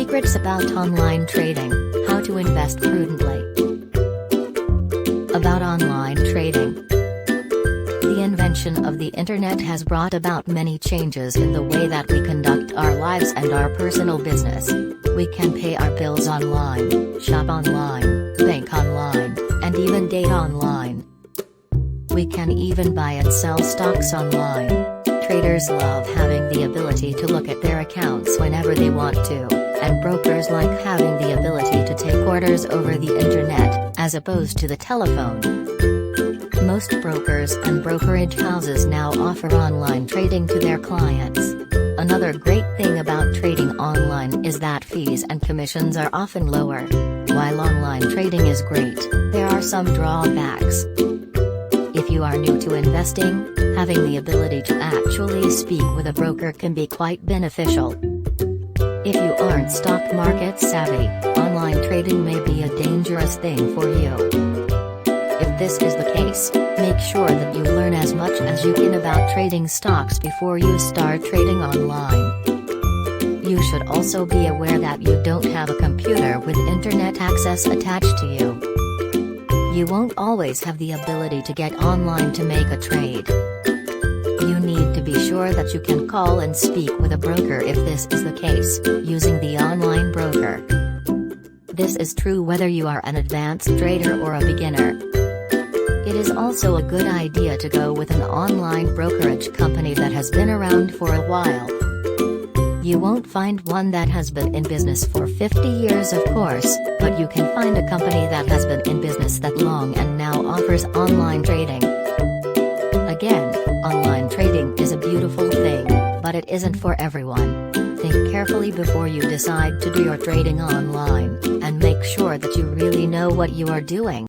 Secrets about online trading, how to invest prudently. About online trading. The invention of the internet has brought about many changes in the way that we conduct our lives and our personal business. We can pay our bills online, shop online, bank online, and even date online. We can even buy and sell stocks online. Traders love having the ability to look at their accounts whenever they want to, and brokers like having the ability to take orders over the internet, as opposed to the telephone. Most brokers and brokerage houses now offer online trading to their clients. Another great thing about trading online is that fees and commissions are often lower. While online trading is great, there are some drawbacks. If you are new to investing, having the ability to actually speak with a broker can be quite beneficial. If you aren't stock market savvy, online trading may be a dangerous thing for you. If this is the case, make sure that you learn as much as you can about trading stocks before you start trading online. You should also be aware that you don't have a computer with internet access attached to you. You won't always have the ability to get online to make a trade. You need to be sure that you can call and speak with a broker if this is the case, using the online broker. This is true whether you are an advanced trader or a beginner. It is also a good idea to go with an online brokerage company that has been around for a while. You won't find one that has been in business for 50 years, of course, but you can find a company that has been in business that long and now offers online trading. Again, online trading is a beautiful thing, but it isn't for everyone. Think carefully before you decide to do your trading online, and make sure that you really know what you are doing.